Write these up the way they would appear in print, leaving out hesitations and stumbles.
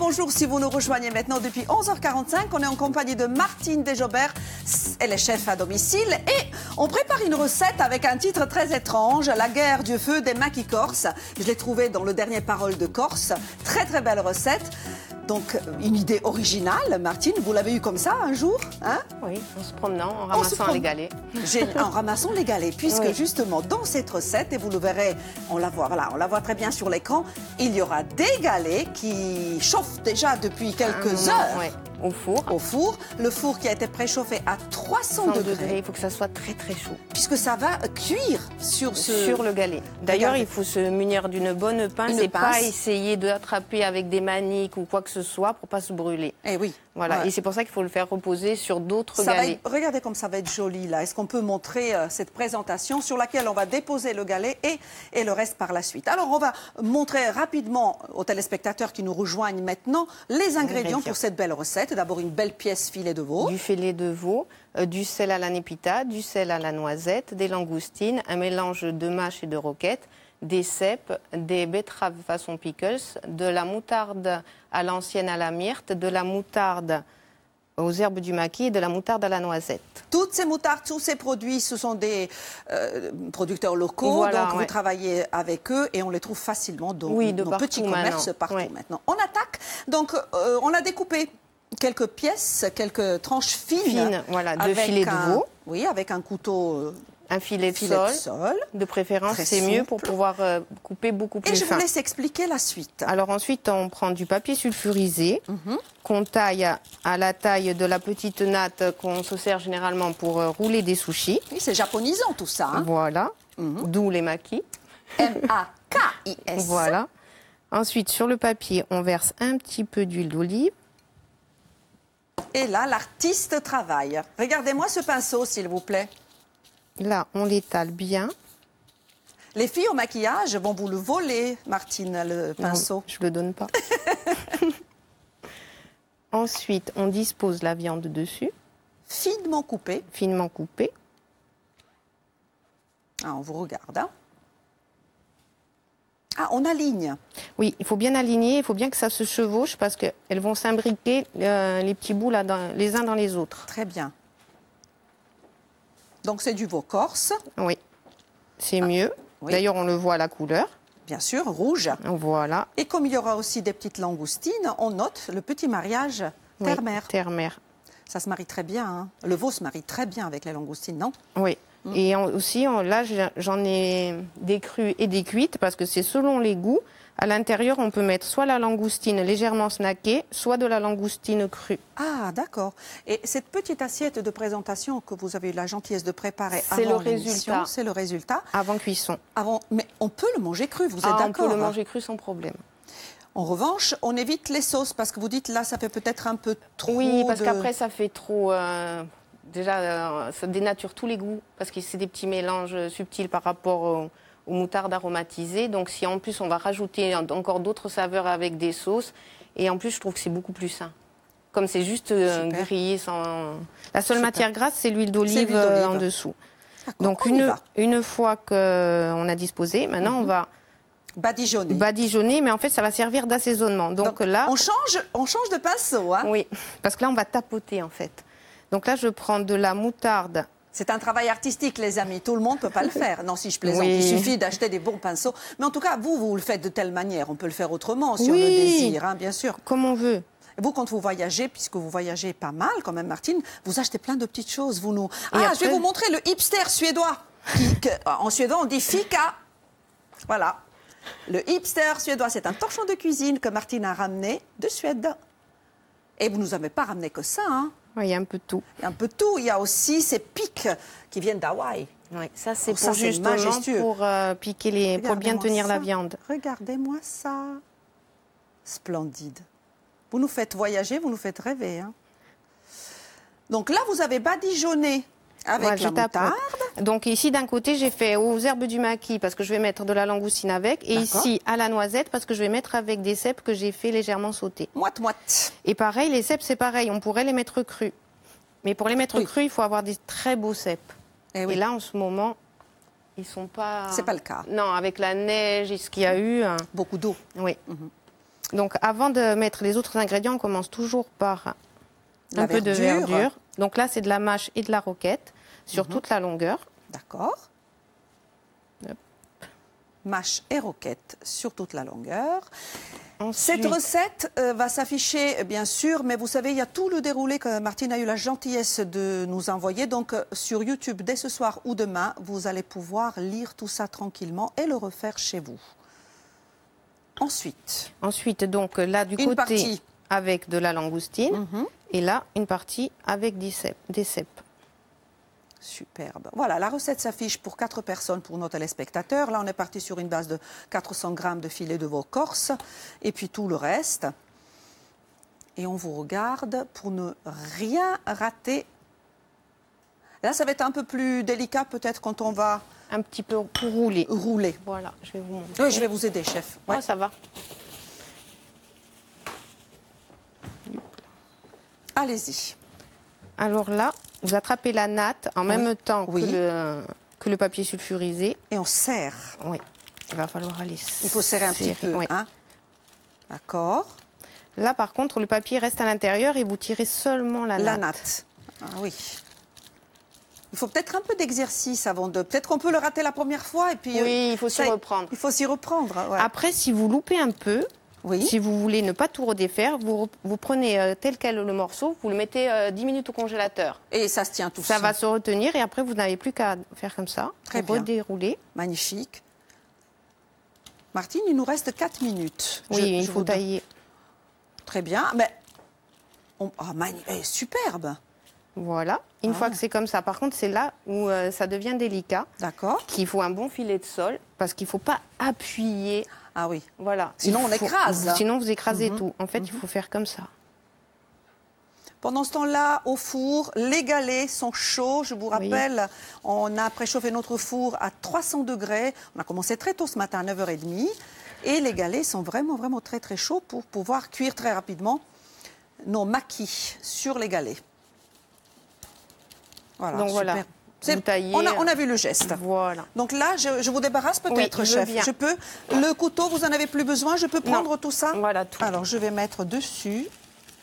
bonjour si vous nous rejoignez maintenant depuis 11h45. On est en compagnie de Martine Desjobert. Elle est chef à domicile et on prépare une recette avec un titre très étrange, La guerre du feu des maquis corses. Je l'ai trouvé dans le dernier Parole de Corse. Très très belle recette. Donc, une idée originale, Martine, vous l'avez eu comme ça un jour, hein? Oui, en se promenant, en ramassant les galets. En ramassant les galets, puisque oui, justement, dans cette recette, et vous le verrez, on la voit très bien sur l'écran, il y aura des galets qui chauffent déjà depuis quelques heures. Oui. Au four. Au four. Le four qui a été préchauffé à 300 degrés. Il faut que ça soit très très chaud. Puisque ça va cuire sur le galet. D'ailleurs, il faut se munir d'une bonne pince et pas essayer d'attraper avec des maniques ou quoi que ce soit pour pas se brûler. Eh oui. Voilà. Ouais. Et c'est pour ça qu'il faut le faire reposer sur d'autres galets. Regardez comme ça va être joli là. Est-ce qu'on peut montrer cette présentation sur laquelle on va déposer le galet et le reste par la suite. Alors on va montrer rapidement aux téléspectateurs qui nous rejoignent maintenant les ingrédients pour cette belle recette. D'abord une belle pièce filet de veau. Du filet de veau, du sel à la népita, du sel à la noisette, des langoustines, un mélange de mâche et de roquette, des cèpes, des betteraves façon pickles, de la moutarde à l'ancienne à la myrte, de la moutarde aux herbes du maquis et de la moutarde à la noisette. Toutes ces moutardes, tous ces produits, ce sont des producteurs locaux, voilà, donc vous travaillez avec eux et on les trouve facilement dans nos petits commerces partout maintenant. On attaque, donc on a découpé quelques pièces, quelques tranches fines voilà, de filet de veau. Oui, avec un couteau. Un filet de sol, de préférence, c'est mieux pour pouvoir couper beaucoup plus fin. Et je vous laisse expliquer la suite. Alors ensuite, on prend du papier sulfurisé, qu'on taille à la taille de la petite natte qu'on se sert généralement pour rouler des sushis. Oui, c'est japonisant tout ça. Hein. Voilà, d'où les maquis. M-A-K-I-S. Voilà. Ensuite, sur le papier, on verse un petit peu d'huile d'olive. Et là, l'artiste travaille. Regardez-moi ce pinceau, s'il vous plaît. Là, on l'étale bien. Les filles au maquillage vont vous le voler, Martine, le pinceau. Non, je ne le donne pas. Ensuite, on dispose la viande dessus. Finement coupée. Finement coupée. Ah, on vous regarde. Hein. Ah, on aligne. Oui, il faut bien aligner, il faut bien que ça se chevauche parce qu'elles vont s'imbriquer, les petits bouts là, les uns dans les autres. Très bien. Donc c'est du veau corse. Oui, c'est mieux. Oui. D'ailleurs, on le voit à la couleur. Bien sûr, rouge. Voilà. Et comme il y aura aussi des petites langoustines, on note le petit mariage terre-mer. Oui, terre-mer. Ça se marie très bien. Hein. Le veau se marie très bien avec les langoustines, non? Oui. Et aussi, là, j'en ai des crues et des cuites parce que c'est selon les goûts. À l'intérieur, on peut mettre soit la langoustine légèrement snackée, soit de la langoustine crue. Ah, d'accord. Et cette petite assiette de présentation que vous avez eu la gentillesse de préparer avant l'émission, c'est le résultat. Avant cuisson. Mais on peut le manger cru, vous êtes d'accord? On peut le manger cru sans problème. En revanche, on évite les sauces parce que vous dites là, ça fait peut-être un peu trop. Oui, parce qu'après, ça fait trop. Déjà, ça dénature tous les goûts parce que c'est des petits mélanges subtils par rapport aux moutardes aromatisées. Donc, si en plus on va rajouter encore d'autres saveurs avec des sauces, et en plus, je trouve que c'est beaucoup plus sain. Comme c'est juste grillé sans. La seule matière grasse, c'est l'huile d'olive en dessous. Donc, une fois qu'on a disposé, maintenant on va badigeonner. Badigeonner, mais en fait, ça va servir d'assaisonnement. Donc là, on change de pinceau, hein? Oui, parce que là, on va tapoter en fait. Donc là, je prends de la moutarde. C'est un travail artistique, les amis. Tout le monde ne peut pas le faire. Non, si je plaisante, il suffit d'acheter des bons pinceaux. Mais en tout cas, vous le faites de telle manière. On peut le faire autrement si on le désire, hein, bien sûr. Comme on veut. Et vous, quand vous voyagez, puisque vous voyagez pas mal quand même, Martine, vous achetez plein de petites choses. Je vais vous montrer le hipster suédois. En suédois, on dit fika. Voilà. Le hipster suédois, c'est un torchon de cuisine que Martine a ramené de Suède. Et vous ne nous avez pas ramené que ça, hein? Oui, il y a un peu de tout. Il y a un peu de tout. Il y a aussi ces pics qui viennent d'Hawaï. Oui, ça c'est pour justement pour piquer pour bien tenir la viande. Regardez-moi ça. Splendide. Vous nous faites voyager, vous nous faites rêver. Hein. Donc là, vous avez badigeonné avec la moutarde. Donc ici, d'un côté, j'ai fait aux herbes du maquis parce que je vais mettre de la langoustine avec. Et ici, à la noisette parce que je vais mettre avec des cèpes que j'ai fait légèrement sauter. Moite-moite. Et pareil, les cèpes, c'est pareil. On pourrait les mettre crus. Mais pour les mettre crus, il faut avoir des très beaux cèpes. Et là, en ce moment, ils sont pas... C'est pas le cas. Non, avec la neige et ce qu'il y a eu... Beaucoup d'eau. Oui. Donc, avant de mettre les autres ingrédients, on commence toujours par un peu de verdure. Donc là, c'est de la mâche et de la roquette sur toute la longueur. D'accord. Mâche et roquette sur toute la longueur. Ensuite, cette recette va s'afficher, bien sûr, mais vous savez, il y a tout le déroulé que Martine a eu la gentillesse de nous envoyer. Donc, sur YouTube, dès ce soir ou demain, vous allez pouvoir lire tout ça tranquillement et le refaire chez vous. Ensuite, donc là, du côté partie avec de la langoustine et là, une partie avec des cèpes. Superbe. Voilà, la recette s'affiche pour 4 personnes pour nos téléspectateurs. Là, on est parti sur une base de 400 grammes de filet de veau corse et puis tout le reste. Et on vous regarde pour ne rien rater. Là, ça va être un peu plus délicat peut-être quand on va... Un petit peu pour rouler. Rouler. Voilà, je vais vous montrer. Oui, je vais vous aider, chef. Ouais. Oh, ça va. Allez-y. Alors là, vous attrapez la natte en même temps que le papier sulfurisé. Et on serre. Oui, il va falloir aller Il faut serrer un petit peu, oui. hein. D'accord. Là, par contre, le papier reste à l'intérieur et vous tirez seulement la natte. La natte. Ah oui. Il faut peut-être un peu d'exercice avant de... Peut-être qu'on peut le rater la première fois et puis... Oui, il faut s'y reprendre. Il faut s'y reprendre, ouais. Après, si vous loupez un peu, si vous voulez ne pas tout redéfaire, vous prenez tel quel le morceau, vous le mettez 10 minutes au congélateur. Et ça se tient tout ça va se retenir et après, vous n'avez plus qu'à faire comme ça. Très bien. Redérouler. Magnifique. Martine, il nous reste 4 minutes. Oui, il faut tailler. Très bien. Mais... superbe. Voilà. Une fois que c'est comme ça, par contre, c'est là où ça devient délicat. D'accord. Qu'il faut un bon filet de sol parce qu'il ne faut pas appuyer. Ah oui. Voilà. Sinon, on écrase. Sinon, vous écrasez tout. En fait, il faut faire comme ça. Pendant ce temps-là, au four, les galets sont chauds. Je vous rappelle, on a préchauffé notre four à 300 degrés. On a commencé très tôt ce matin, à 9h30. Et les galets sont vraiment, vraiment très, très chauds pour pouvoir cuire très rapidement nos maquis sur les galets. Voilà, donc super. Voilà, on a vu le geste. Voilà. Donc là, je vous débarrasse peut-être, chef. Je peux. Le couteau, vous n'en avez plus besoin. Je peux prendre tout ça. Voilà tout. Alors, je vais mettre dessus.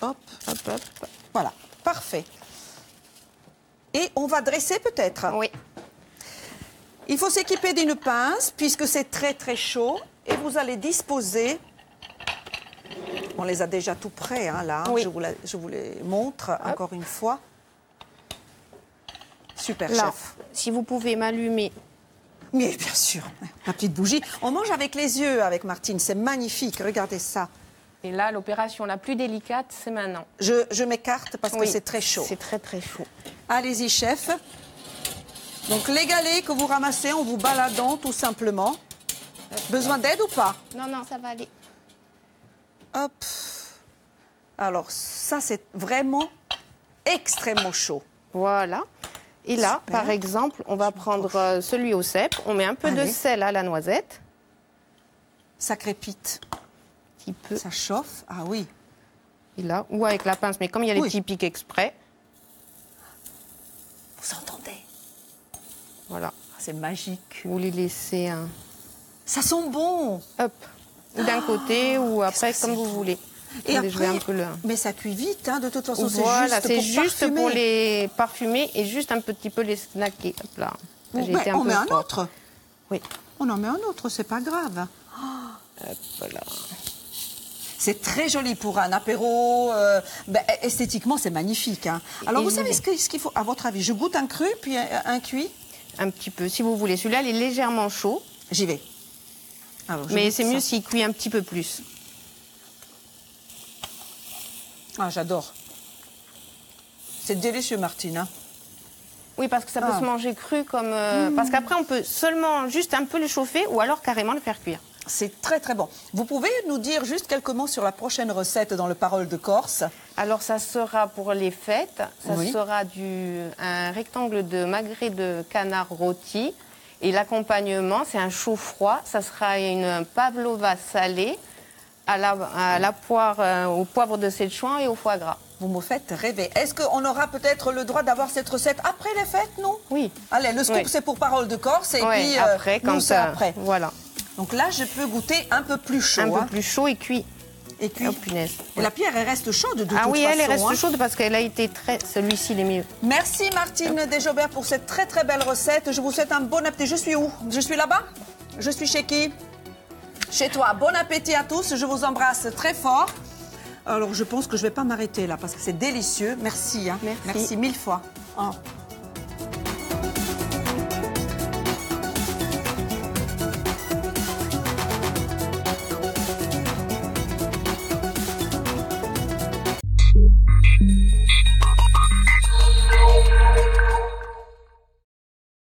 Hop, hop, hop. Voilà, parfait. Et on va dresser peut-être. Oui. Il faut s'équiper d'une pince puisque c'est très très chaud. Et vous allez disposer. On les a déjà tout prêts, hein, là. Oui. Je vous les montre encore une fois. Super, là, chef. Si vous pouvez m'allumer. Mais bien sûr, la petite bougie. On mange avec les yeux avec Martine, c'est magnifique, regardez ça. Et là, l'opération la plus délicate, c'est maintenant. Je m'écarte parce que c'est très chaud. C'est très très chaud. Allez-y, chef. Donc les galets que vous ramassez en vous baladant tout simplement. Besoin d'aide ou pas? Non, non, ça va aller. Hop. Alors ça, c'est vraiment extrêmement chaud. Voilà. Et là, super. Par exemple, on va prendre celui au cèpe. On met un peu de sel à la noisette. Ça crépite. Un petit peu. Ça chauffe. Ah oui. Et là, ou avec la pince, mais comme il y a les petits pics exprès. Vous entendez? Voilà. C'est magique. Vous les laissez un... Ça sent bon. Hop. Ou d'un côté, ou après, comme vous voulez. Et après, un peu le... mais ça cuit vite, hein, de toute façon, voilà, c'est juste pour les parfumer et juste un petit peu les snacker. Hop là. On met un autre. Oui. On en met un autre, c'est pas grave. Hop là. C'est très joli pour un apéro. Esthétiquement, c'est magnifique. Hein. Alors, vous savez ce qu'il faut, à votre avis? Je goûte un cru, puis un cuit? Un petit peu, si vous voulez. Celui-là, il est légèrement chaud. J'y vais. Alors, mais c'est mieux s'il cuit un petit peu plus. Ah, j'adore. C'est délicieux, Martine. Hein. Oui, parce que ça peut se manger cru comme... Parce qu'après, on peut seulement juste un peu le chauffer ou alors carrément le faire cuire. C'est très, très bon. Vous pouvez nous dire juste quelques mots sur la prochaine recette dans le Parole de Corse? Alors, ça sera pour les fêtes. Ça sera un rectangle de magret de canard rôti. Et l'accompagnement, c'est un chaud froid. Ça sera une pavlova salée à la poire, au poivre de Szechuan et au foie gras. Vous me faites rêver. Est-ce qu'on aura peut-être le droit d'avoir cette recette après les fêtes, non? Oui. Allez, le scoop, c'est pour Parole de Corse. Et puis, après, nous, c'est après. Voilà. Donc là, je peux goûter un peu plus chaud. Un peu plus chaud et cuit. Et puis, oh, punaise. Et la pierre, elle reste chaude de toute façon. Ah oui, elle reste chaude parce qu'elle a été très... Celui-ci, il est mieux. Merci Martine Desjobert pour cette très très belle recette. Je vous souhaite un bon appétit. Je suis où? Je suis là-bas? Je suis chez qui? Chez toi. Bon appétit à tous. Je vous embrasse très fort. Alors, je pense que je ne vais pas m'arrêter là parce que c'est délicieux. Merci. Hein. Merci. Merci 1000 fois. Oh.